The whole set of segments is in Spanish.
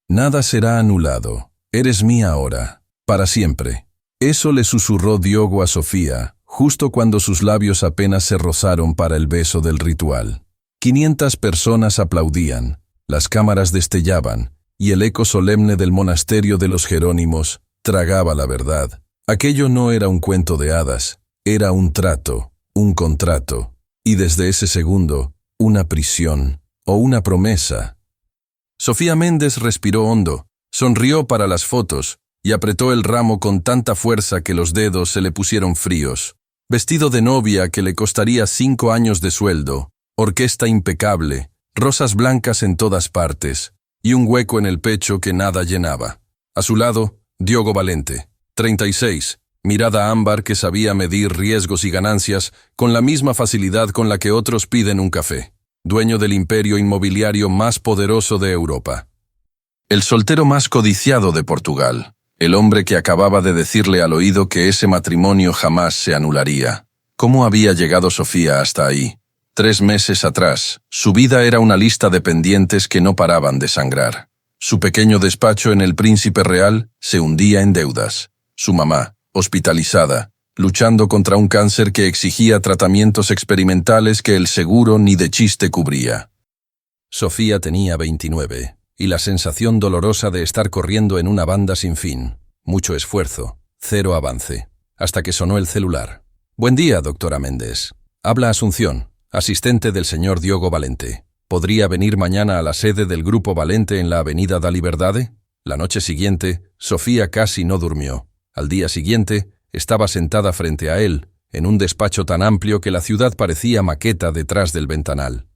Nada será anulado. Eres mía ahora, para siempre. Eso le susurró Diogo a Sofía, justo cuando sus labios apenas se rozaron para el beso del ritual. 500 personas aplaudían, las cámaras destellaban, y el eco solemne del monasterio de los Jerónimos tragaba la verdad. Aquello no era un cuento de hadas, era un trato, un contrato, y desde ese segundo, una prisión o una promesa. Sofía Méndez respiró hondo, sonrió para las fotos y apretó el ramo con tanta fuerza que los dedos se le pusieron fríos. Vestido de novia que le costaría 5 años de sueldo, orquesta impecable, rosas blancas en todas partes y un hueco en el pecho que nada llenaba. A su lado, Diogo Valente, 36, mirada ámbar que sabía medir riesgos y ganancias con la misma facilidad con la que otros piden un café. Dueño del imperio inmobiliario más poderoso de Europa. El soltero más codiciado de Portugal. El hombre que acababa de decirle al oído que ese matrimonio jamás se anularía. ¿Cómo había llegado Sofía hasta ahí? 3 meses atrás, su vida era una lista de pendientes que no paraban de sangrar. Su pequeño despacho en el Príncipe Real se hundía en deudas. Su mamá, hospitalizada, luchando contra un cáncer que exigía tratamientos experimentales que el seguro ni de chiste cubría. Sofía tenía 29, y la sensación dolorosa de estar corriendo en una banda sin fin. Mucho esfuerzo, cero avance, hasta que sonó el celular. «Buen día, doctora Méndez. Habla Asunción, asistente del señor Diogo Valente. ¿Podría venir mañana a la sede del Grupo Valente en la avenida da Liberdade?» La noche siguiente, Sofía casi no durmió. Al día siguiente, estaba sentada frente a él, en un despacho tan amplio que la ciudad parecía maqueta detrás del ventanal.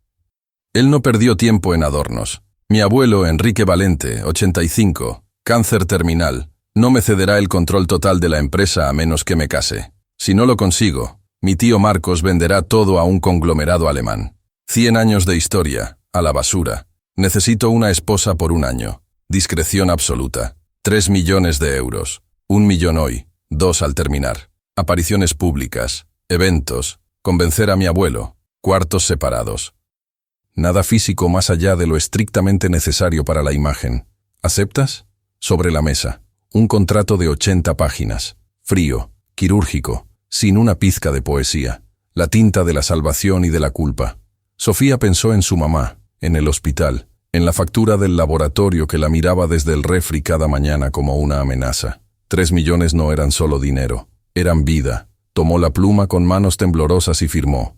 Él no perdió tiempo en adornos. «Mi abuelo, Enrique Valente, 85, cáncer terminal. No me cederá el control total de la empresa a menos que me case. Si no lo consigo, mi tío Marcos venderá todo a un conglomerado alemán. 100 años de historia, a la basura. Necesito una esposa por 1 año. Discreción absoluta. 3 millones de euros. 1 millón hoy. 2 al terminar. Apariciones públicas, eventos, convencer a mi abuelo, cuartos separados. Nada físico más allá de lo estrictamente necesario para la imagen. ¿Aceptas?» Sobre la mesa, un contrato de 80 páginas, frío, quirúrgico, sin una pizca de poesía, la tinta de la salvación y de la culpa. Sofía pensó en su mamá, en el hospital, en la factura del laboratorio que la miraba desde el refri cada mañana como una amenaza. 3 millones no eran solo dinero, eran vida. Tomó la pluma con manos temblorosas y firmó.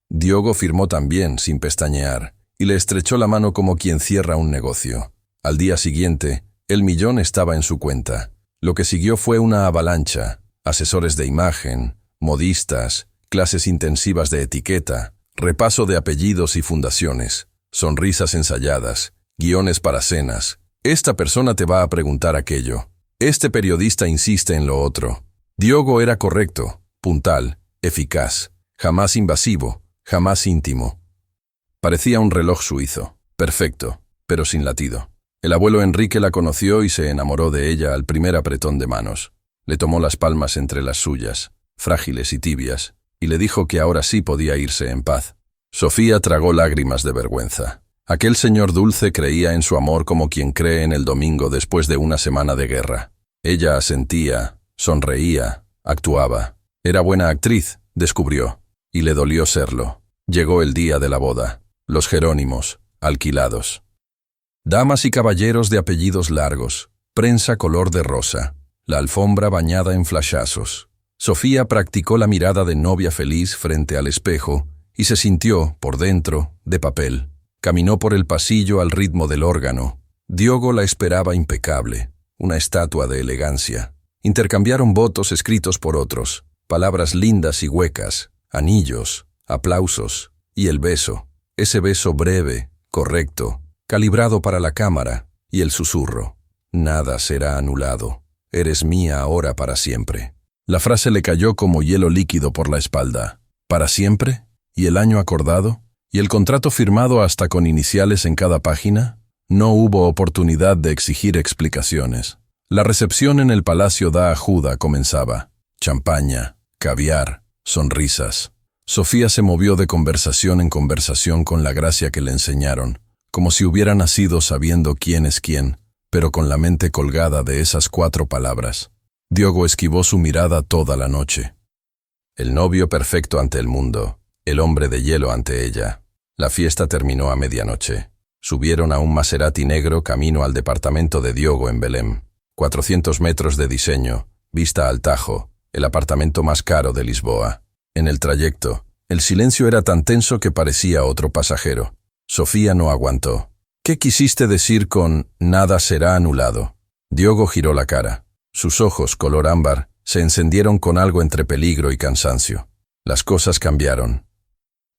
Diogo firmó también, sin pestañear, y le estrechó la mano como quien cierra un negocio. Al día siguiente, el millón estaba en su cuenta. Lo que siguió fue una avalancha, asesores de imagen, modistas, clases intensivas de etiqueta, repaso de apellidos y fundaciones, sonrisas ensayadas, guiones para cenas. Esta persona te va a preguntar aquello. Este periodista insiste en lo otro. Diogo era correcto, puntual, eficaz, jamás invasivo, jamás íntimo. Parecía un reloj suizo, perfecto, pero sin latido. El abuelo Enrique la conoció y se enamoró de ella al primer apretón de manos. Le tomó las palmas entre las suyas, frágiles y tibias, y le dijo que ahora sí podía irse en paz. Sofía tragó lágrimas de vergüenza. Aquel señor dulce creía en su amor como quien cree en el domingo después de una semana de guerra. Ella asentía, sonreía, actuaba. Era buena actriz, descubrió, y le dolió serlo. Llegó el día de la boda. Los Jerónimos, alquilados. Damas y caballeros de apellidos largos, prensa color de rosa, la alfombra bañada en flashazos. Sofía practicó la mirada de novia feliz frente al espejo y se sintió, por dentro, de papel. Caminó por el pasillo al ritmo del órgano. Diogo la esperaba impecable, una estatua de elegancia. Intercambiaron votos escritos por otros, palabras lindas y huecas, anillos, aplausos, y el beso, ese beso breve, correcto, calibrado para la cámara, y el susurro. Nada será anulado. Eres mía ahora para siempre. La frase le cayó como hielo líquido por la espalda. ¿Para siempre? ¿Y el año acordado? ¿Y el contrato firmado hasta con iniciales en cada página? No hubo oportunidad de exigir explicaciones. La recepción en el Palacio da Ajuda comenzaba. Champaña, caviar, sonrisas. Sofía se movió de conversación en conversación con la gracia que le enseñaron, como si hubiera nacido sabiendo quién es quién, pero con la mente colgada de esas 4 palabras. Diogo esquivó su mirada toda la noche. El novio perfecto ante el mundo, el hombre de hielo ante ella. La fiesta terminó a medianoche. Subieron a un Maserati negro camino al departamento de Diogo en Belém. 400 metros de diseño, vista al Tajo, el apartamento más caro de Lisboa. En el trayecto, el silencio era tan tenso que parecía otro pasajero. Sofía no aguantó. ¿Qué quisiste decir con «nada será anulado»? Diogo giró la cara. Sus ojos, color ámbar, se encendieron con algo entre peligro y cansancio. Las cosas cambiaron.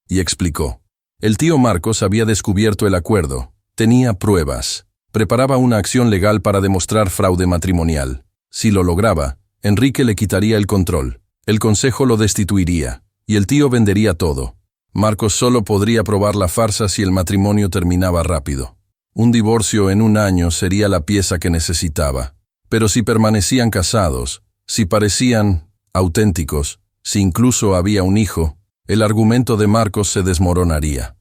Y explicó. El tío Marcos había descubierto el acuerdo. Tenía pruebas. Preparaba una acción legal para demostrar fraude matrimonial. Si lo lograba, Enrique le quitaría el control. El consejo lo destituiría. Y el tío vendería todo. Marcos solo podría probar la farsa si el matrimonio terminaba rápido. Un divorcio en 1 año sería la pieza que necesitaba. Pero si permanecían casados, si parecían auténticos, si incluso había un hijo, el argumento de Marcos se desmoronaría.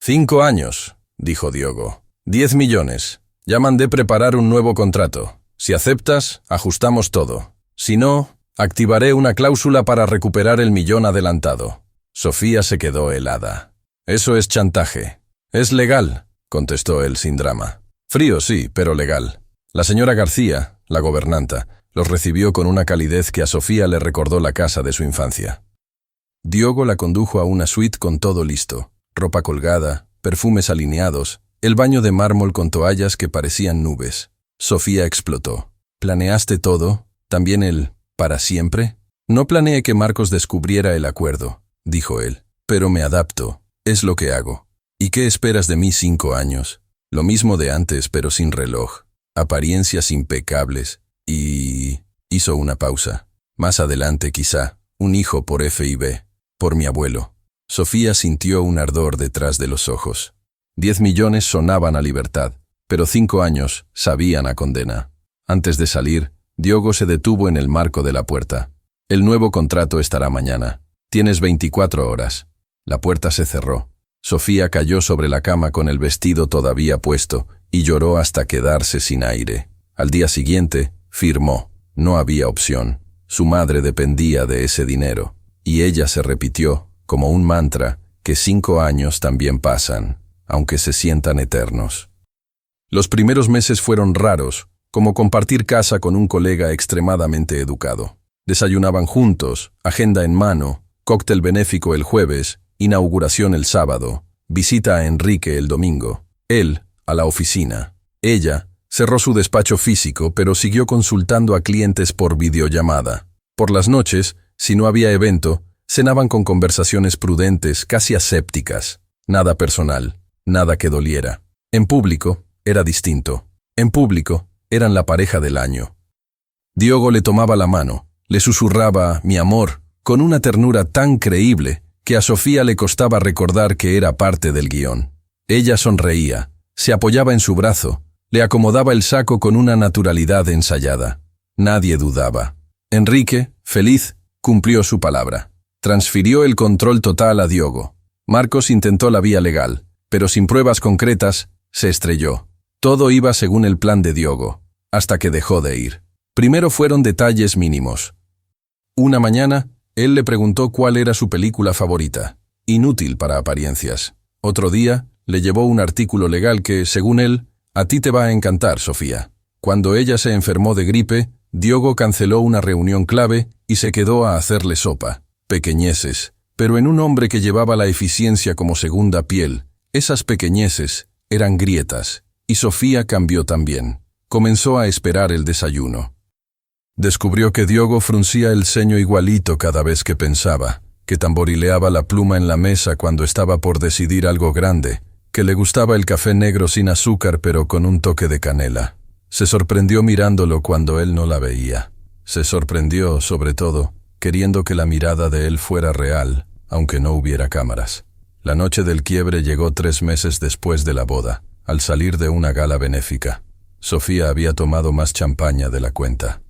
5 años, dijo Diogo. 10 millones. Ya mandé preparar un nuevo contrato. Si aceptas, ajustamos todo. Si no, activaré una cláusula para recuperar el 1.000.000 adelantado. Sofía se quedó helada. Eso es chantaje. Es legal, contestó él sin drama. Frío sí, pero legal. La señora García, la gobernanta, los recibió con una calidez que a Sofía le recordó la casa de su infancia. Diogo la condujo a una suite con todo listo. Ropa colgada, perfumes alineados, el baño de mármol con toallas que parecían nubes. Sofía explotó. ¿Planeaste todo? ¿También el para siempre? No planeé que Marcos descubriera el acuerdo, dijo él, pero me adapto, es lo que hago. ¿Y qué esperas de mí 5 años? Lo mismo de antes, pero sin reloj. Apariencias impecables. Y hizo una pausa. Más adelante, quizá, un hijo por F y B, por mi abuelo. Sofía sintió un ardor detrás de los ojos. 10 millones sonaban a libertad, pero 5 años sabían a condena. Antes de salir, Diogo se detuvo en el marco de la puerta. El nuevo contrato estará mañana. Tienes 24 horas. La puerta se cerró. Sofía cayó sobre la cama con el vestido todavía puesto y lloró hasta quedarse sin aire. Al día siguiente, firmó. No había opción. Su madre dependía de ese dinero. Y ella se repitió, como un mantra, que 5 años también pasan, aunque se sientan eternos. Los primeros meses fueron raros, como compartir casa con un colega extremadamente educado. Desayunaban juntos, agenda en mano, cóctel benéfico el jueves, inauguración el sábado, visita a Enrique el domingo. Él, a la oficina. Ella, cerró su despacho físico, pero siguió consultando a clientes por videollamada. Por las noches, si no había evento, cenaban con conversaciones prudentes, casi asépticas. Nada personal, nada que doliera. En público, era distinto. En público, eran la pareja del año. Diogo le tomaba la mano, le susurraba «mi amor», con una ternura tan creíble que a Sofía le costaba recordar que era parte del guión. Ella sonreía, se apoyaba en su brazo, le acomodaba el saco con una naturalidad ensayada. Nadie dudaba. Enrique, feliz, cumplió su palabra. Transfirió el control total a Diogo. Marcos intentó la vía legal, pero sin pruebas concretas, se estrelló. Todo iba según el plan de Diogo, hasta que dejó de ir. Primero fueron detalles mínimos. Una mañana, él le preguntó cuál era su película favorita. Inútil para apariencias. Otro día, le llevó un artículo legal que, según él, a ti te va a encantar, Sofía. Cuando ella se enfermó de gripe, Diogo canceló una reunión clave y se quedó a hacerle sopa. Pequeñeces. Pero en un hombre que llevaba la eficiencia como segunda piel, esas pequeñeces eran grietas. Y Sofía cambió también. Comenzó a esperar el desayuno. Descubrió que Diogo fruncía el ceño igualito cada vez que pensaba, que tamborileaba la pluma en la mesa cuando estaba por decidir algo grande, que le gustaba el café negro sin azúcar pero con un toque de canela. Se sorprendió mirándolo cuando él no la veía. Se sorprendió, sobre todo, queriendo que la mirada de él fuera real, aunque no hubiera cámaras. La noche del quiebre llegó 3 meses después de la boda, al salir de una gala benéfica. Sofía había tomado más champaña de la cuenta.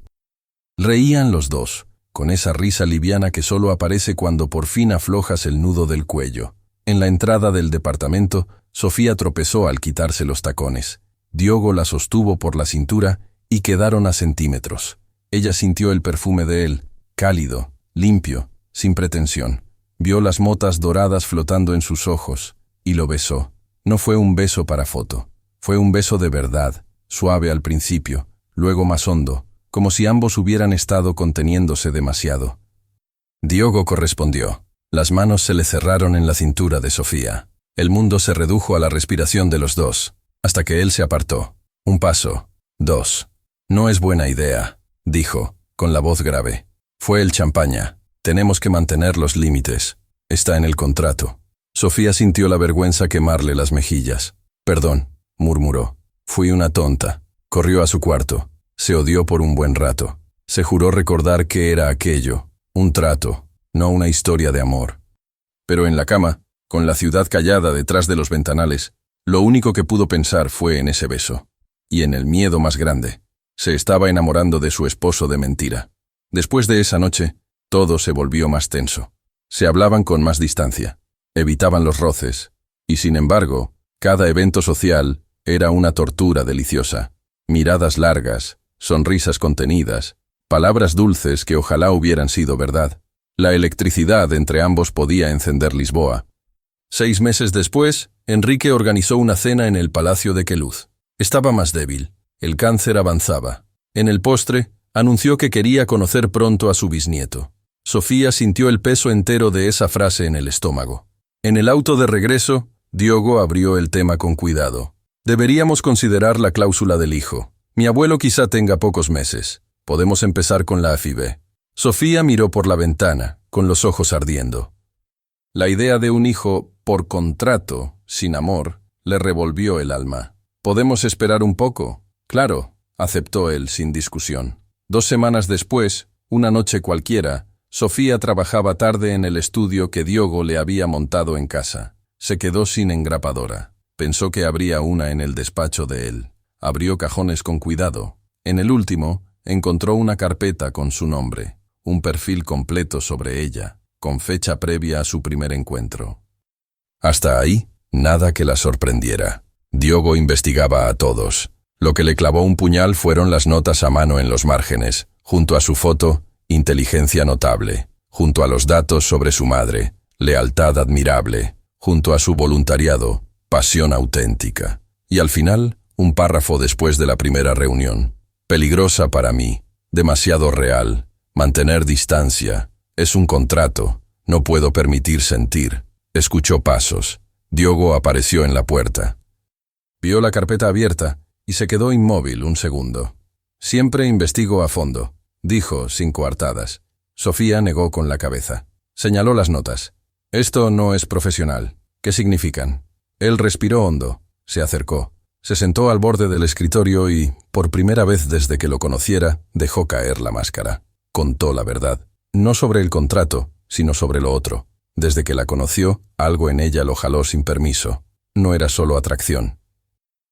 Reían los dos, con esa risa liviana que solo aparece cuando por fin aflojas el nudo del cuello. En la entrada del departamento, Sofía tropezó al quitarse los tacones. Diogo la sostuvo por la cintura y quedaron a centímetros. Ella sintió el perfume de él, cálido, limpio, sin pretensión. Vio las motas doradas flotando en sus ojos, y lo besó. No fue un beso para foto. Fue un beso de verdad, suave al principio, luego más hondo, como si ambos hubieran estado conteniéndose demasiado. Diogo correspondió. Las manos se le cerraron en la cintura de Sofía. El mundo se redujo a la respiración de los dos, hasta que él se apartó. Un paso, dos. No es buena idea, dijo, con la voz grave. Fue el champaña. Tenemos que mantener los límites. Está en el contrato. Sofía sintió la vergüenza quemarle las mejillas. Perdón, murmuró. Fui una tonta. Corrió a su cuarto. Se odió por un buen rato. Se juró recordar qué era aquello. Un trato, no una historia de amor. Pero en la cama, con la ciudad callada detrás de los ventanales, lo único que pudo pensar fue en ese beso. Y en el miedo más grande. Se estaba enamorando de su esposo de mentira. Después de esa noche, todo se volvió más tenso. Se hablaban con más distancia. Evitaban los roces. Y sin embargo, cada evento social era una tortura deliciosa. Miradas largas, sonrisas contenidas, palabras dulces que ojalá hubieran sido verdad. La electricidad entre ambos podía encender Lisboa. 6 meses después, Enrique organizó una cena en el Palacio de Queluz. Estaba más débil. El cáncer avanzaba. En el postre, anunció que quería conocer pronto a su bisnieto. Sofía sintió el peso entero de esa frase en el estómago. En el auto de regreso, Diogo abrió el tema con cuidado. Deberíamos considerar la cláusula del hijo. Mi abuelo quizá tenga pocos meses. Podemos empezar con la AFIB. Sofía miró por la ventana, con los ojos ardiendo. La idea de un hijo por contrato, sin amor, le revolvió el alma. ¿Podemos esperar un poco? Claro, aceptó él sin discusión. 2 semanas después, una noche cualquiera, Sofía trabajaba tarde en el estudio que Diogo le había montado en casa. Se quedó sin engrapadora. Pensó que habría una en el despacho de él. Abrió cajones con cuidado. En el último, encontró una carpeta con su nombre, un perfil completo sobre ella, con fecha previa a su primer encuentro. Hasta ahí, nada que la sorprendiera. Diogo investigaba a todos. Lo que le clavó un puñal fueron las notas a mano en los márgenes, junto a su foto, inteligencia notable, junto a los datos sobre su madre, lealtad admirable, junto a su voluntariado, pasión auténtica. Y al final, un párrafo después de la primera reunión. Peligrosa para mí, demasiado real, mantener distancia, es un contrato, no puedo permitir sentir. Escuchó pasos. Diogo apareció en la puerta. Vio la carpeta abierta y se quedó inmóvil un segundo. Siempre investigo a fondo, dijo sin coartadas. Sofía negó con la cabeza. Señaló las notas. Esto no es profesional. ¿Qué significan? Él respiró hondo, se acercó. Se sentó al borde del escritorio y, por primera vez desde que lo conociera, dejó caer la máscara. Contó la verdad. No sobre el contrato, sino sobre lo otro. Desde que la conoció, algo en ella lo jaló sin permiso. No era solo atracción.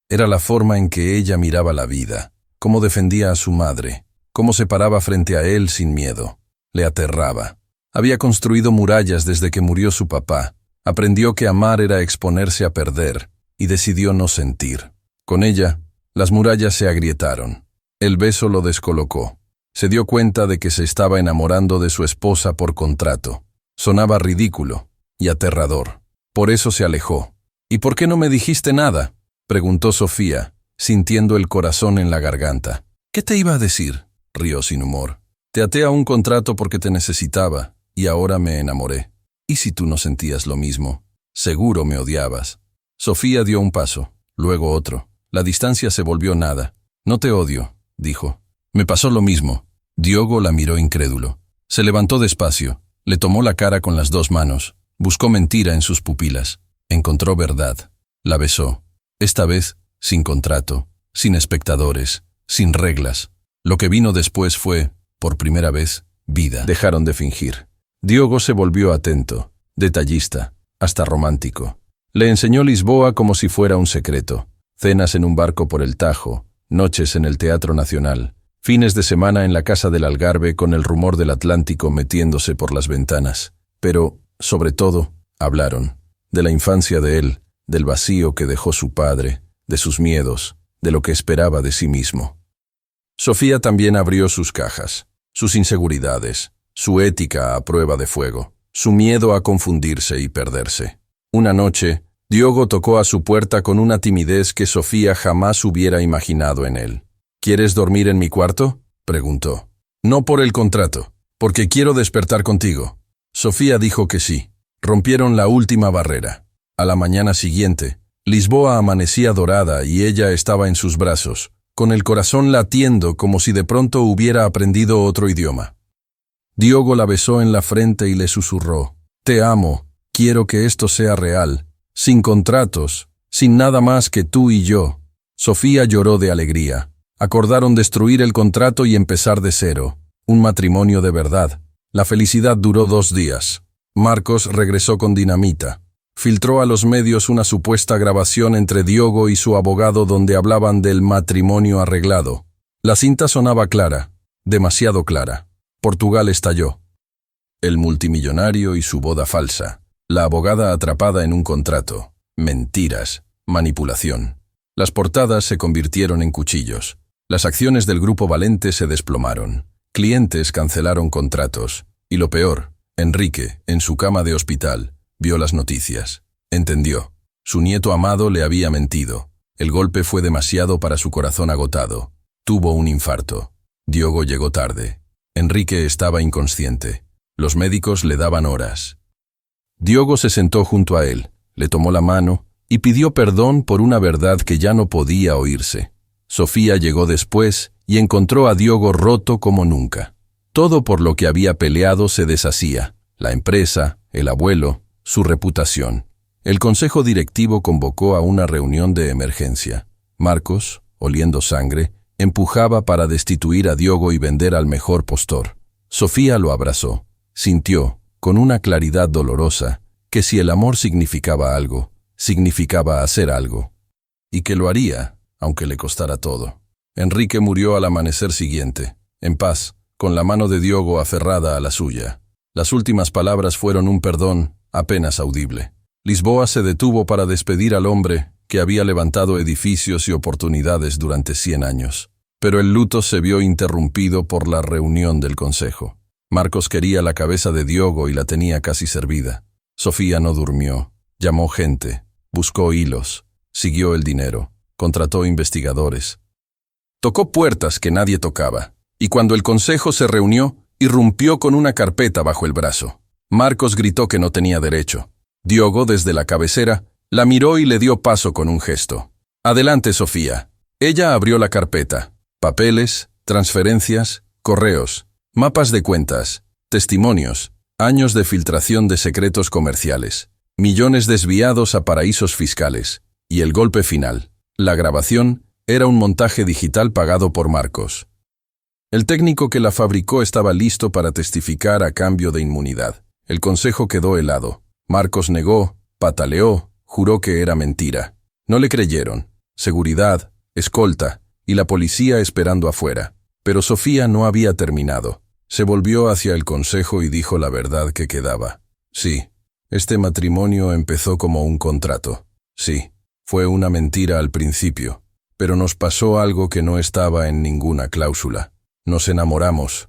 Era la forma en que ella miraba la vida, cómo defendía a su madre, cómo se paraba frente a él sin miedo. Le aterraba. Había construido murallas desde que murió su papá. Aprendió que amar era exponerse a perder, y decidió no sentir. Con ella, las murallas se agrietaron. El beso lo descolocó. Se dio cuenta de que se estaba enamorando de su esposa por contrato. Sonaba ridículo y aterrador. Por eso se alejó. ¿Y por qué no me dijiste nada?, preguntó Sofía, sintiendo el corazón en la garganta. ¿Qué te iba a decir?, rió sin humor. Te até a un contrato porque te necesitaba, y ahora me enamoré. ¿Y si tú no sentías lo mismo? Seguro me odiabas. Sofía dio un paso, luego otro. La distancia se volvió nada. No te odio, dijo. Me pasó lo mismo. Diogo la miró incrédulo. Se levantó despacio, le tomó la cara con las 2 manos, buscó mentira en sus pupilas. Encontró verdad. La besó. Esta vez, sin contrato, sin espectadores, sin reglas. Lo que vino después fue, por primera vez, vida. Dejaron de fingir. Diogo se volvió atento, detallista, hasta romántico. Le enseñó Lisboa como si fuera un secreto. Cenas en un barco por el Tajo, noches en el Teatro Nacional, fines de semana en la casa del Algarve con el rumor del Atlántico metiéndose por las ventanas. Pero, sobre todo, hablaron. De la infancia de él, del vacío que dejó su padre, de sus miedos, de lo que esperaba de sí mismo. Sofía también abrió sus cajas, sus inseguridades, su ética a prueba de fuego, su miedo a confundirse y perderse. Una noche, Diogo tocó a su puerta con una timidez que Sofía jamás hubiera imaginado en él. «¿Quieres dormir en mi cuarto?», preguntó. «No por el contrato, porque quiero despertar contigo». Sofía dijo que sí. Rompieron la última barrera. A la mañana siguiente, Lisboa amanecía dorada y ella estaba en sus brazos, con el corazón latiendo como si de pronto hubiera aprendido otro idioma. Diogo la besó en la frente y le susurró: «Te amo, quiero que esto sea real, sin contratos, sin nada más que tú y yo». Sofía lloró de alegría. Acordaron destruir el contrato y empezar de cero, un matrimonio de verdad. La felicidad duró 2 días. Marcos regresó con dinamita. Filtró a los medios una supuesta grabación entre Diogo y su abogado donde hablaban del matrimonio arreglado. La cinta sonaba clara, demasiado clara. Portugal estalló. El multimillonario y su boda falsa. La abogada atrapada en un contrato. Mentiras. Manipulación. Las portadas se convirtieron en cuchillos. Las acciones del Grupo Valente se desplomaron. Clientes cancelaron contratos. Y lo peor, Enrique, en su cama de hospital, vio las noticias. Entendió. Su nieto amado le había mentido. El golpe fue demasiado para su corazón agotado. Tuvo un infarto. Diogo llegó tarde. Enrique estaba inconsciente. Los médicos le daban horas. Diogo se sentó junto a él, le tomó la mano y pidió perdón por una verdad que ya no podía oírse. Sofía llegó después y encontró a Diogo roto como nunca. Todo por lo que había peleado se deshacía: la empresa, el abuelo, su reputación. El consejo directivo convocó a una reunión de emergencia. Marcos, oliendo sangre, empujaba para destituir a Diogo y vender al mejor postor. Sofía lo abrazó. Sintió, con una claridad dolorosa, que si el amor significaba algo, significaba hacer algo. Y que lo haría, aunque le costara todo. Enrique murió al amanecer siguiente, en paz, con la mano de Diogo aferrada a la suya. Las últimas palabras fueron un perdón apenas audible. Lisboa se detuvo para despedir al hombre que había levantado edificios y oportunidades durante 100 años. Pero el luto se vio interrumpido por la reunión del consejo. Marcos quería la cabeza de Diogo y la tenía casi servida. Sofía no durmió. Llamó gente, buscó hilos, siguió el dinero, contrató investigadores. Tocó puertas que nadie tocaba, y cuando el consejo se reunió, irrumpió con una carpeta bajo el brazo. Marcos gritó que no tenía derecho. Diogo, desde la cabecera, la miró y le dio paso con un gesto. «Adelante, Sofía». Ella abrió la carpeta. Papeles, transferencias, correos, mapas de cuentas, testimonios, años de filtración de secretos comerciales, millones desviados a paraísos fiscales, y el golpe final. La grabación era un montaje digital pagado por Marcos. El técnico que la fabricó estaba listo para testificar a cambio de inmunidad. El consejo quedó helado. Marcos negó, pataleó, juró que era mentira. No le creyeron. Seguridad, escolta y la policía esperando afuera. Pero Sofía no había terminado. Se volvió hacia el consejo y dijo la verdad que quedaba. Sí, este matrimonio empezó como un contrato. Sí, fue una mentira al principio, pero nos pasó algo que no estaba en ninguna cláusula. Nos enamoramos.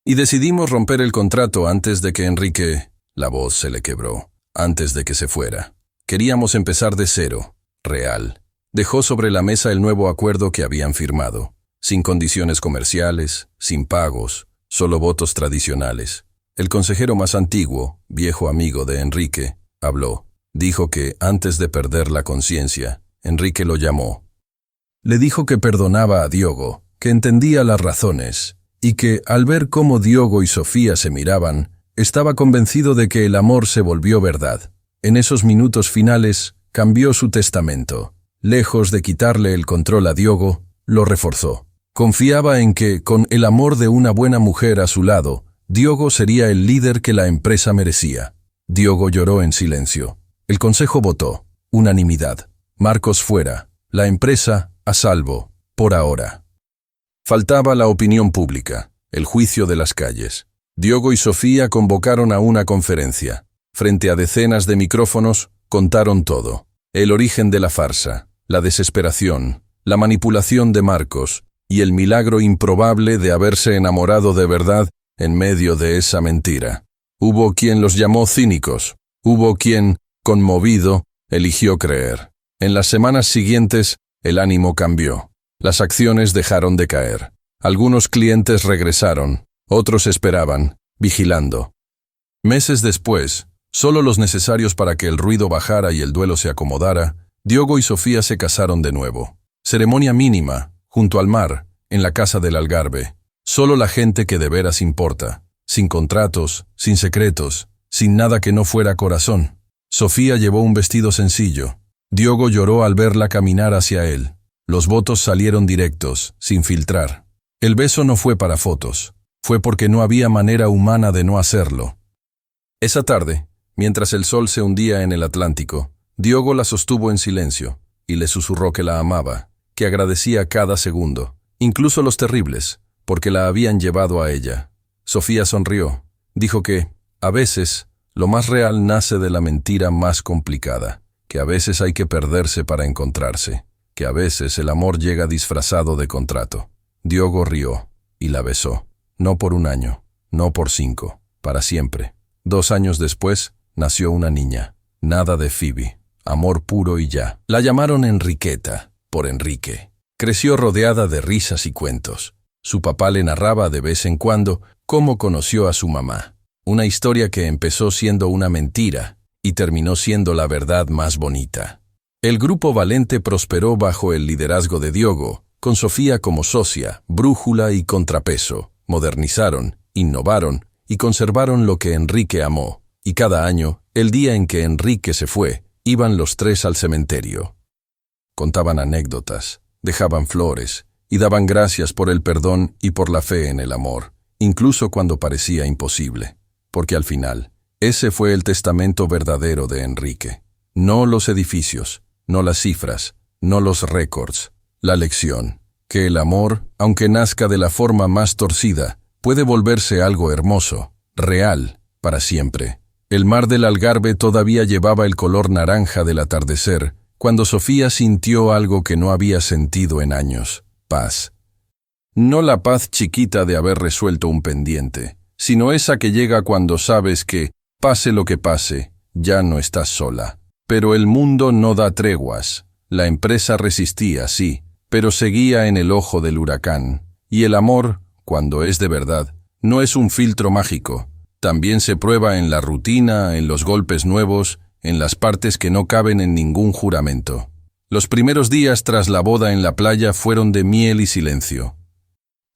Y decidimos romper el contrato antes de que Enrique... La voz se le quebró. Antes de que se fuera. Queríamos empezar de cero, real. Dejó sobre la mesa el nuevo acuerdo que habían firmado. Sin condiciones comerciales, sin pagos, solo votos tradicionales. El consejero más antiguo, viejo amigo de Enrique, habló. Dijo que, antes de perder la conciencia, Enrique lo llamó. Le dijo que perdonaba a Diogo, que entendía las razones, y que, al ver cómo Diogo y Sofía se miraban, estaba convencido de que el amor se volvió verdad. En esos minutos finales, cambió su testamento. Lejos de quitarle el control a Diogo, lo reforzó. Confiaba en que, con el amor de una buena mujer a su lado, Diogo sería el líder que la empresa merecía. Diogo lloró en silencio. El consejo votó. Unanimidad. Marcos fuera. La empresa, a salvo. Por ahora. Faltaba la opinión pública. El juicio de las calles. Diogo y Sofía convocaron a una conferencia. Frente a decenas de micrófonos, contaron todo. El origen de la farsa, la desesperación, la manipulación de Marcos y el milagro improbable de haberse enamorado de verdad en medio de esa mentira. Hubo quien los llamó cínicos, hubo quien, conmovido, eligió creer. En las semanas siguientes, el ánimo cambió. Las acciones dejaron de caer. Algunos clientes regresaron, otros esperaban, vigilando. Meses después, solo los necesarios para que el ruido bajara y el duelo se acomodara, Diogo y Sofía se casaron de nuevo. Ceremonia mínima, junto al mar, en la casa del Algarve. Solo la gente que de veras importa, sin contratos, sin secretos, sin nada que no fuera corazón. Sofía llevó un vestido sencillo. Diogo lloró al verla caminar hacia él. Los votos salieron directos, sin filtrar. El beso no fue para fotos, fue porque no había manera humana de no hacerlo. Esa tarde, mientras el sol se hundía en el Atlántico, Diogo la sostuvo en silencio y le susurró que la amaba, que agradecía cada segundo, incluso los terribles, porque la habían llevado a ella. Sofía sonrió, dijo que, a veces, lo más real nace de la mentira más complicada, que a veces hay que perderse para encontrarse, que a veces el amor llega disfrazado de contrato. Diogo rió y la besó, no por 1 año, no por 5, para siempre. 2 años después, nació una niña, nada de Phoebe, amor puro y ya. La llamaron Enriqueta, por Enrique. Creció rodeada de risas y cuentos. Su papá le narraba de vez en cuando cómo conoció a su mamá. Una historia que empezó siendo una mentira y terminó siendo la verdad más bonita. El grupo Valente prosperó bajo el liderazgo de Diogo, con Sofía como socia, brújula y contrapeso. Modernizaron, innovaron y conservaron lo que Enrique amó. Y cada año, el día en que Enrique se fue, iban los 3 al cementerio. Contaban anécdotas, dejaban flores y daban gracias por el perdón y por la fe en el amor, incluso cuando parecía imposible. Porque al final, ese fue el testamento verdadero de Enrique. No los edificios, no las cifras, no los récords. La lección, que el amor, aunque nazca de la forma más torcida, puede volverse algo hermoso, real, para siempre. El mar del Algarve todavía llevaba el color naranja del atardecer, cuando Sofía sintió algo que no había sentido en años: paz. No la paz chiquita de haber resuelto un pendiente, sino esa que llega cuando sabes que, pase lo que pase, ya no estás sola. Pero el mundo no da treguas. La empresa resistía, sí, pero seguía en el ojo del huracán. Y el amor, cuando es de verdad, no es un filtro mágico. También se prueba en la rutina, en los golpes nuevos, en las partes que no caben en ningún juramento. Los primeros días tras la boda en la playa fueron de miel y silencio.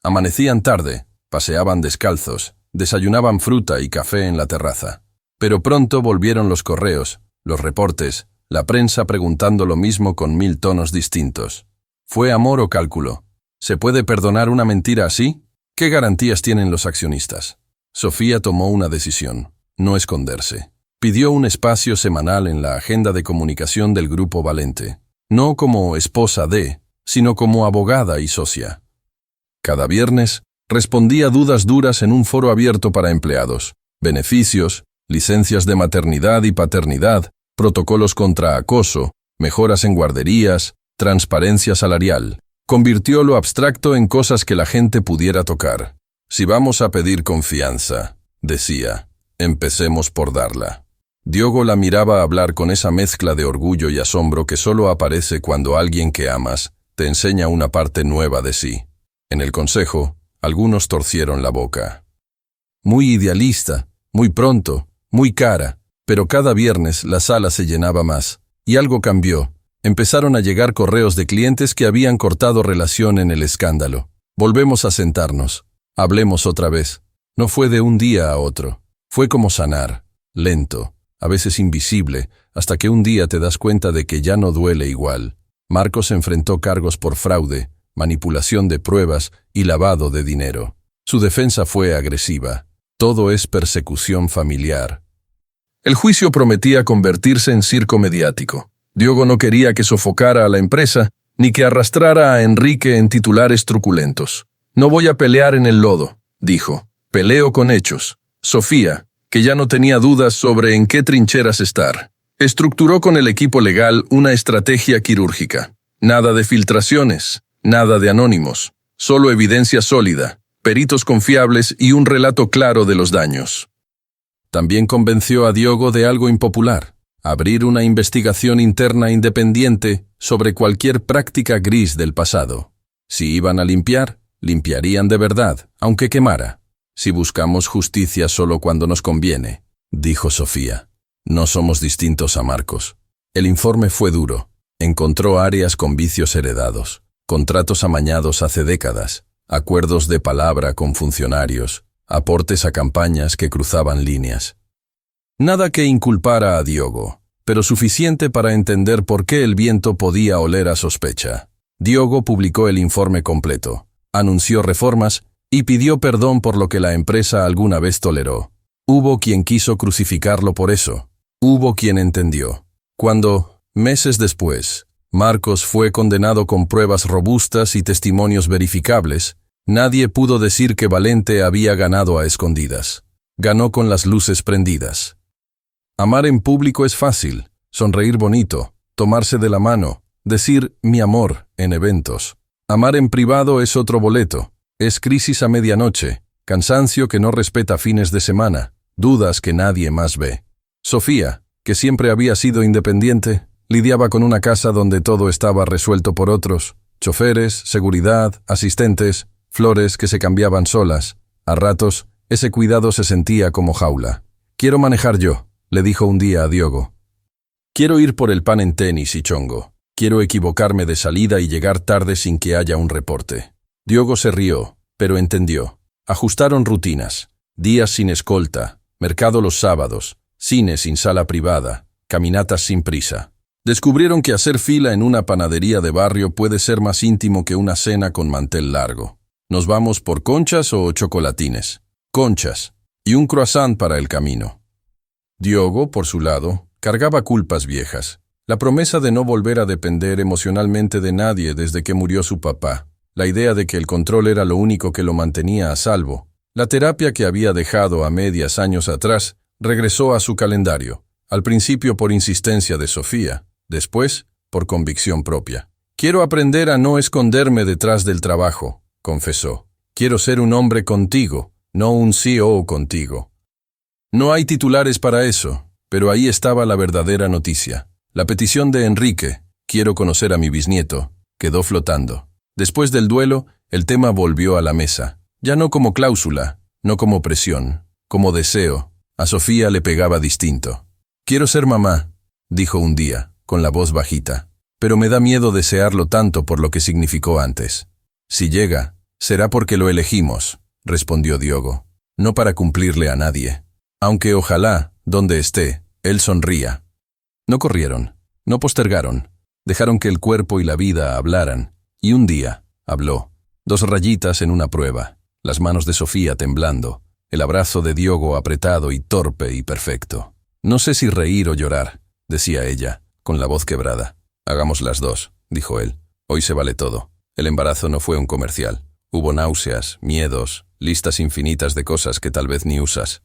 Amanecían tarde, paseaban descalzos, desayunaban fruta y café en la terraza. Pero pronto volvieron los correos, los reportes, la prensa preguntando lo mismo con 1000 tonos distintos. ¿Fue amor o cálculo? ¿Se puede perdonar una mentira así? ¿Qué garantías tienen los accionistas? Sofía tomó una decisión: no esconderse. Pidió un espacio semanal en la agenda de comunicación del Grupo Valente, no como esposa de, sino como abogada y socia. Cada viernes, respondía dudas duras en un foro abierto para empleados, beneficios, licencias de maternidad y paternidad, protocolos contra acoso, mejoras en guarderías, transparencia salarial. Convirtió lo abstracto en cosas que la gente pudiera tocar. Si vamos a pedir confianza, decía, empecemos por darla. Diogo la miraba hablar con esa mezcla de orgullo y asombro que solo aparece cuando alguien que amas te enseña una parte nueva de sí. En el consejo, algunos torcieron la boca. Muy idealista, muy pronto, muy cara, pero cada viernes la sala se llenaba más. Y algo cambió. Empezaron a llegar correos de clientes que habían cortado relación en el escándalo. Volvemos a sentarnos. Hablemos otra vez. No fue de un día a otro. Fue como sanar, lento, a veces invisible, hasta que un día te das cuenta de que ya no duele igual. Marcos enfrentó cargos por fraude, manipulación de pruebas y lavado de dinero. Su defensa fue agresiva. Todo es persecución familiar. El juicio prometía convertirse en circo mediático. Diogo no quería que sofocara a la empresa, ni que arrastrara a Enrique en titulares truculentos. No voy a pelear en el lodo, dijo. Peleo con hechos. Sofía, que ya no tenía dudas sobre en qué trincheras estar, estructuró con el equipo legal una estrategia quirúrgica. Nada de filtraciones, nada de anónimos, solo evidencia sólida, peritos confiables y un relato claro de los daños. También convenció a Diogo de algo impopular: abrir una investigación interna independiente sobre cualquier práctica gris del pasado. Si iban a limpiar, limpiarían de verdad, aunque quemara. Si buscamos justicia solo cuando nos conviene, dijo Sofía. No somos distintos a Marcos. El informe fue duro. Encontró áreas con vicios heredados, contratos amañados hace décadas, acuerdos de palabra con funcionarios, aportes a campañas que cruzaban líneas. Nada que inculpara a Diogo, pero suficiente para entender por qué el viento podía oler a sospecha. Diogo publicó el informe completo, anunció reformas y pidió perdón por lo que la empresa alguna vez toleró. Hubo quien quiso crucificarlo por eso. Hubo quien entendió. Cuando, meses después, Marcos fue condenado con pruebas robustas y testimonios verificables, nadie pudo decir que Valente había ganado a escondidas. Ganó con las luces prendidas. Amar en público es fácil, sonreír bonito, tomarse de la mano, decir mi amor en eventos. Amar en privado es otro boleto, es crisis a medianoche, cansancio que no respeta fines de semana, dudas que nadie más ve. Sofía, que siempre había sido independiente, lidiaba con una casa donde todo estaba resuelto por otros: choferes, seguridad, asistentes, flores que se cambiaban solas. A ratos, ese cuidado se sentía como jaula. Quiero manejar yo, le dijo un día a Diogo. Quiero ir por el pan en tenis y chongo. Quiero equivocarme de salida y llegar tarde sin que haya un reporte. Diogo se rió, pero entendió. Ajustaron rutinas. Días sin escolta, mercado los sábados, cine sin sala privada, caminatas sin prisa. Descubrieron que hacer fila en una panadería de barrio puede ser más íntimo que una cena con mantel largo. ¿Nos vamos por conchas o chocolatines? Conchas, y un croissant para el camino. Diogo, por su lado, cargaba culpas viejas. La promesa de no volver a depender emocionalmente de nadie desde que murió su papá. La idea de que el control era lo único que lo mantenía a salvo. La terapia que había dejado a medias años atrás regresó a su calendario, al principio por insistencia de Sofía, después por convicción propia. Quiero aprender a no esconderme detrás del trabajo, confesó. Quiero ser un hombre contigo, no un CEO contigo. No hay titulares para eso, pero ahí estaba la verdadera noticia. La petición de Enrique, quiero conocer a mi bisnieto, quedó flotando. Después del duelo, el tema volvió a la mesa. Ya no como cláusula, no como presión, como deseo. A Sofía le pegaba distinto. Quiero ser mamá, dijo un día, con la voz bajita, pero me da miedo desearlo tanto por lo que significó antes. Si llega, será porque lo elegimos, respondió Diogo, no para cumplirle a nadie. Aunque ojalá, donde esté, él sonría. No corrieron, no postergaron, dejaron que el cuerpo y la vida hablaran, y un día, habló. 2 rayitas en una prueba, las manos de Sofía temblando, el abrazo de Diogo apretado y torpe y perfecto. No sé si reír o llorar, decía ella, con la voz quebrada. Hagamos las 2, dijo él. Hoy se vale todo. El embarazo no fue un comercial. Hubo náuseas, miedos, listas infinitas de cosas que tal vez ni usas.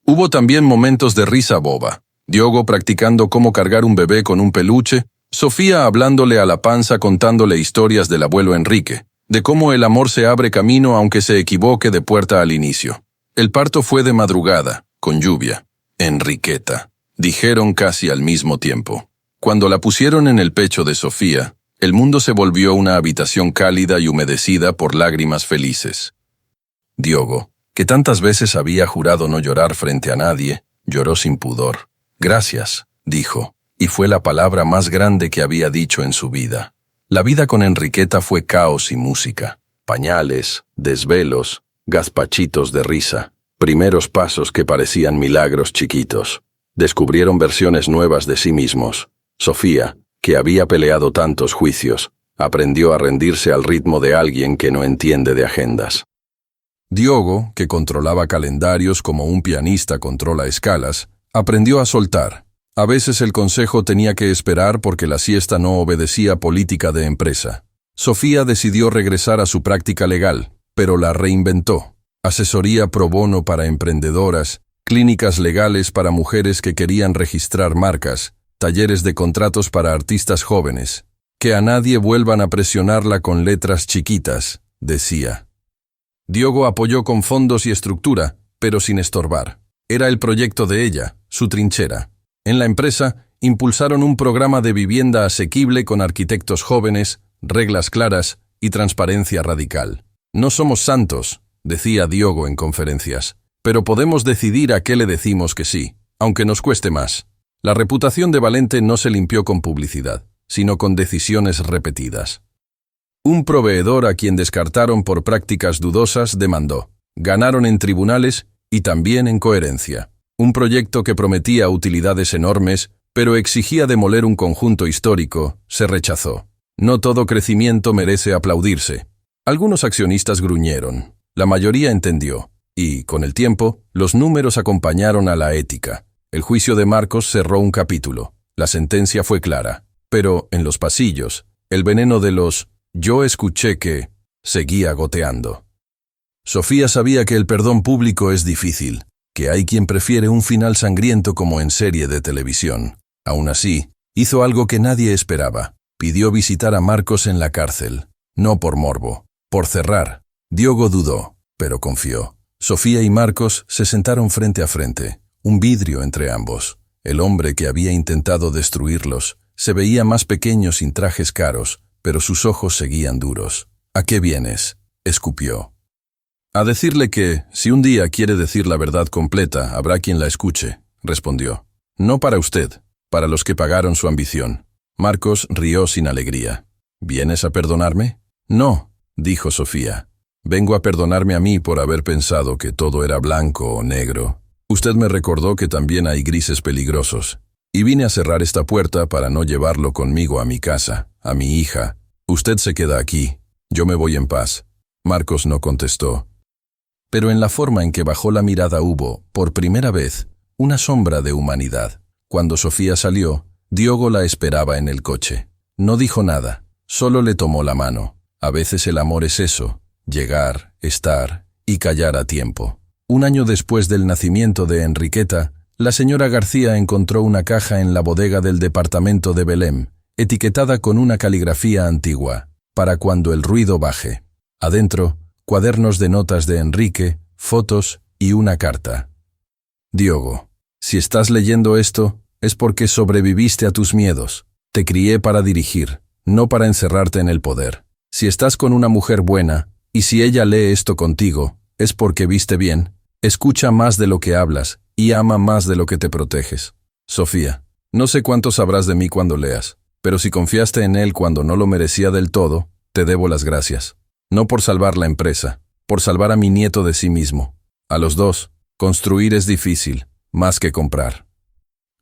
Hubo también momentos de risa boba. Diogo practicando cómo cargar un bebé con un peluche, Sofía hablándole a la panza contándole historias del abuelo Enrique, de cómo el amor se abre camino aunque se equivoque de puerta al inicio. El parto fue de madrugada, con lluvia. Enriqueta, dijeron casi al mismo tiempo. Cuando la pusieron en el pecho de Sofía, el mundo se volvió una habitación cálida y humedecida por lágrimas felices. Diogo, que tantas veces había jurado no llorar frente a nadie, lloró sin pudor. Gracias, dijo, y fue la palabra más grande que había dicho en su vida. La vida con Enriqueta fue caos y música, pañales, desvelos, gazpachitos de risa, primeros pasos que parecían milagros chiquitos. Descubrieron versiones nuevas de sí mismos. Sofía, que había peleado tantos juicios, aprendió a rendirse al ritmo de alguien que no entiende de agendas. Diogo, que controlaba calendarios como un pianista controla escalas, aprendió a soltar. A veces el consejo tenía que esperar porque la siesta no obedecía política de empresa. Sofía decidió regresar a su práctica legal, pero la reinventó. Asesoría pro bono para emprendedoras, clínicas legales para mujeres que querían registrar marcas, talleres de contratos para artistas jóvenes. Que a nadie vuelvan a presionarla con letras chiquitas, decía. Diogo apoyó con fondos y estructura, pero sin estorbar. Era el proyecto de ella, su trinchera. En la empresa, impulsaron un programa de vivienda asequible con arquitectos jóvenes, reglas claras y transparencia radical. No somos santos, decía Diogo en conferencias, pero podemos decidir a qué le decimos que sí, aunque nos cueste más. La reputación de Valente no se limpió con publicidad, sino con decisiones repetidas. Un proveedor a quien descartaron por prácticas dudosas demandó. Ganaron en tribunales y también en coherencia. Un proyecto que prometía utilidades enormes, pero exigía demoler un conjunto histórico, se rechazó. No todo crecimiento merece aplaudirse. Algunos accionistas gruñeron. La mayoría entendió. Y, con el tiempo, los números acompañaron a la ética. El juicio de Marcos cerró un capítulo. La sentencia fue clara. Pero, en los pasillos, el veneno de los «yo escuché que» seguía goteando. Sofía sabía que el perdón público es difícil, que hay quien prefiere un final sangriento como en serie de televisión. Aún así, hizo algo que nadie esperaba. Pidió visitar a Marcos en la cárcel. No por morbo, por cerrar. Diogo dudó, pero confió. Sofía y Marcos se sentaron frente a frente, un vidrio entre ambos. El hombre que había intentado destruirlos se veía más pequeño sin trajes caros, pero sus ojos seguían duros. «¿A qué vienes?», escupió. «A decirle que, si un día quiere decir la verdad completa, habrá quien la escuche», respondió. «No para usted, para los que pagaron su ambición». Marcos rió sin alegría. «¿Vienes a perdonarme?». «No», dijo Sofía. «Vengo a perdonarme a mí por haber pensado que todo era blanco o negro. Usted me recordó que también hay grises peligrosos. Y vine a cerrar esta puerta para no llevarlo conmigo a mi casa, a mi hija. Usted se queda aquí. Yo me voy en paz». Marcos no contestó. Pero en la forma en que bajó la mirada hubo, por primera vez, una sombra de humanidad. Cuando Sofía salió, Diogo la esperaba en el coche. No dijo nada, solo le tomó la mano. A veces el amor es eso, llegar, estar y callar a tiempo. Un año después del nacimiento de Enriqueta, la señora García encontró una caja en la bodega del departamento de Belém, etiquetada con una caligrafía antigua, para cuando el ruido baje. Adentro, cuadernos de notas de Enrique, fotos y una carta. Diogo, si estás leyendo esto, es porque sobreviviste a tus miedos. Te crié para dirigir, no para encerrarte en el poder. Si estás con una mujer buena, y si ella lee esto contigo, es porque viste bien. Escucha más de lo que hablas y ama más de lo que te proteges. Sofía, no sé cuánto sabrás de mí cuando leas, pero si confiaste en él cuando no lo merecía del todo, te debo las gracias. No por salvar la empresa, por salvar a mi nieto de sí mismo. A los dos, construir es difícil, más que comprar.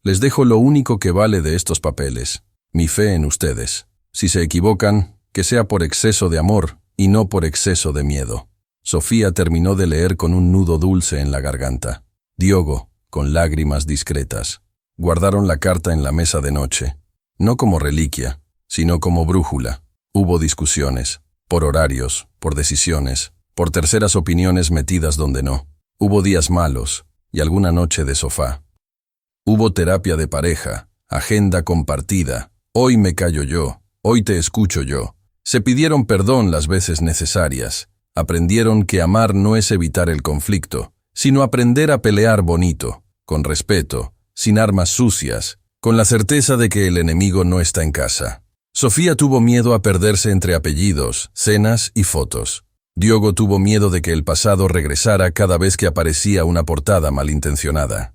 Les dejo lo único que vale de estos papeles, mi fe en ustedes. Si se equivocan, que sea por exceso de amor y no por exceso de miedo. Sofía terminó de leer con un nudo dulce en la garganta. Diogo, con lágrimas discretas. Guardaron la carta en la mesa de noche, no como reliquia, sino como brújula. Hubo discusiones, por horarios, por decisiones, por terceras opiniones metidas donde no. Hubo días malos y alguna noche de sofá. Hubo terapia de pareja, agenda compartida. Hoy me callo yo, hoy te escucho yo. Se pidieron perdón las veces necesarias. Aprendieron que amar no es evitar el conflicto, sino aprender a pelear bonito, con respeto, sin armas sucias, con la certeza de que el enemigo no está en casa. Sofía tuvo miedo a perderse entre apellidos, cenas y fotos. Diogo tuvo miedo de que el pasado regresara cada vez que aparecía una portada malintencionada.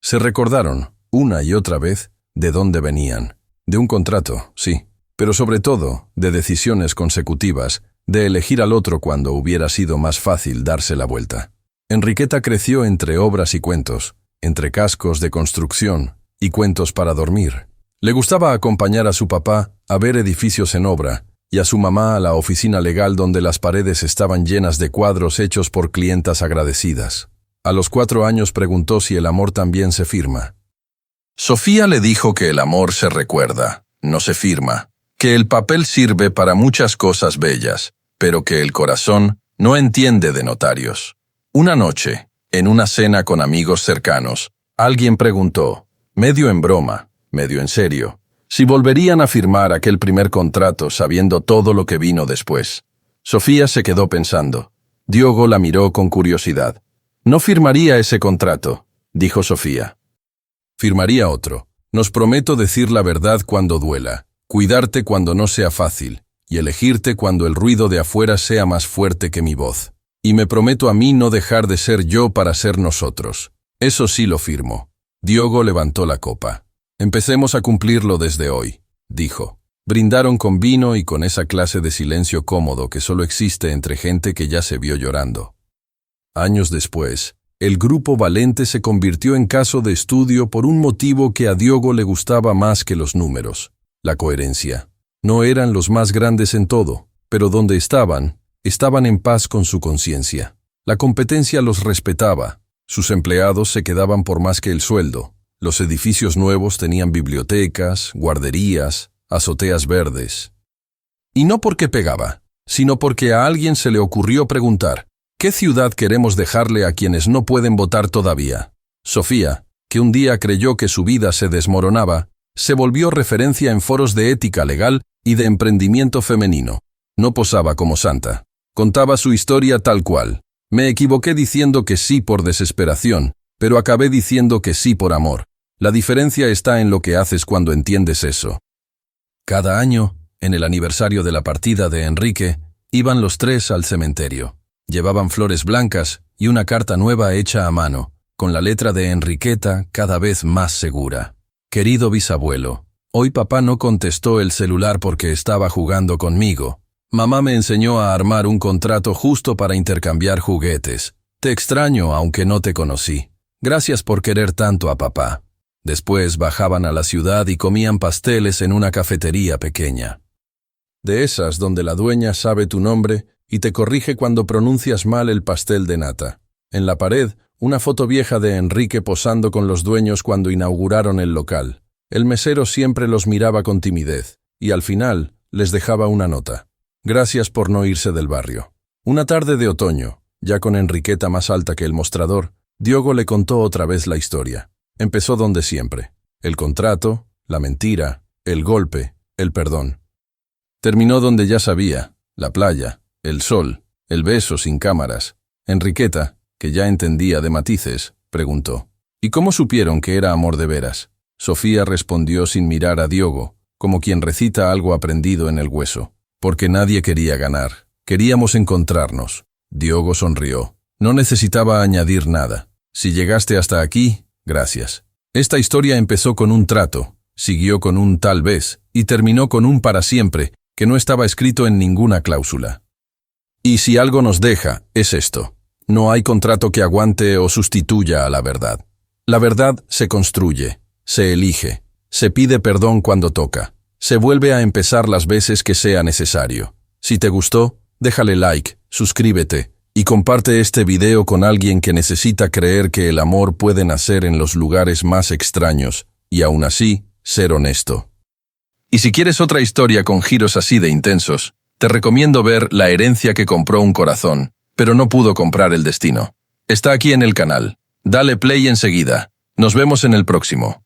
Se recordaron, una y otra vez, de dónde venían. De un contrato, sí, pero sobre todo, de decisiones consecutivas, de elegir al otro cuando hubiera sido más fácil darse la vuelta. Enriqueta creció entre obras y cuentos, entre cascos de construcción y cuentos para dormir. Le gustaba acompañar a su papá a ver edificios en obra y a su mamá a la oficina legal donde las paredes estaban llenas de cuadros hechos por clientas agradecidas. A los 4 años preguntó si el amor también se firma. Sofía le dijo que el amor se recuerda, no se firma, que el papel sirve para muchas cosas bellas, pero que el corazón no entiende de notarios. Una noche, en una cena con amigos cercanos, alguien preguntó, medio en broma, medio en serio, Si volverían a firmar aquel primer contrato sabiendo todo lo que vino después. Sofía se quedó pensando. Diogo la miró con curiosidad. No firmaría ese contrato, dijo Sofía. Firmaría otro. Nos prometo decir la verdad cuando duela, cuidarte cuando no sea fácil, y elegirte cuando el ruido de afuera sea más fuerte que mi voz. Y me prometo a mí no dejar de ser yo para ser nosotros. Eso sí lo firmo. Diogo levantó la copa. Empecemos a cumplirlo desde hoy, dijo. Brindaron con vino y con esa clase de silencio cómodo que solo existe entre gente que ya se vio llorando. Años después, el grupo Valente se convirtió en caso de estudio por un motivo que a Diogo le gustaba más que los números: la coherencia. No eran los más grandes en todo, pero donde estaban en paz con su conciencia. La competencia los respetaba. Sus empleados se quedaban por más que el sueldo. Los edificios nuevos tenían bibliotecas, guarderías, azoteas verdes. Y no porque pegaba, sino porque a alguien se le ocurrió preguntar: ¿qué ciudad queremos dejarle a quienes no pueden votar todavía? Sofía, que un día creyó que su vida se desmoronaba, se volvió referencia en foros de ética legal y de emprendimiento femenino. No posaba como santa. Contaba su historia tal cual. Me equivoqué diciendo que sí por desesperación, pero acabé diciendo que sí por amor. La diferencia está en lo que haces cuando entiendes eso. Cada año, en el aniversario de la partida de Enrique, iban los tres al cementerio. Llevaban flores blancas y una carta nueva hecha a mano, con la letra de Enriqueta cada vez más segura. Querido bisabuelo, hoy papá no contestó el celular porque estaba jugando conmigo. Mamá me enseñó a armar un contrato justo para intercambiar juguetes. Te extraño aunque no te conocí. Gracias por querer tanto a papá. Después bajaban a la ciudad y comían pasteles en una cafetería pequeña. De esas donde la dueña sabe tu nombre y te corrige cuando pronuncias mal el pastel de nata. En la pared, una foto vieja de Enrique posando con los dueños cuando inauguraron el local. El mesero siempre los miraba con timidez y al final les dejaba una nota. Gracias por no irse del barrio. Una tarde de otoño, ya con Enriqueta más alta que el mostrador, Diogo le contó otra vez la historia. Empezó donde siempre: el contrato, la mentira, el golpe, el perdón. Terminó donde ya sabía: la playa, el sol, el beso sin cámaras. Enriqueta, que ya entendía de matices, preguntó: ¿y cómo supieron que era amor de veras? Sofía respondió sin mirar a Diogo, como quien recita algo aprendido en el hueso: porque nadie quería ganar, queríamos encontrarnos. Diogo sonrió. No necesitaba añadir nada. Si llegaste hasta aquí, gracias. Esta historia empezó con un trato, siguió con un tal vez y terminó con un para siempre, que no estaba escrito en ninguna cláusula. Y si algo nos deja, es esto: no hay contrato que aguante o sustituya a la verdad. La verdad se construye, se elige, se pide perdón cuando toca, se vuelve a empezar las veces que sea necesario. Si te gustó, déjale like, suscríbete y comparte este video con alguien que necesita creer que el amor puede nacer en los lugares más extraños y aún así ser honesto. Y si quieres otra historia con giros así de intensos, te recomiendo ver La herencia que compró un corazón, pero no pudo comprar el destino. Está aquí en el canal. Dale play enseguida. Nos vemos en el próximo.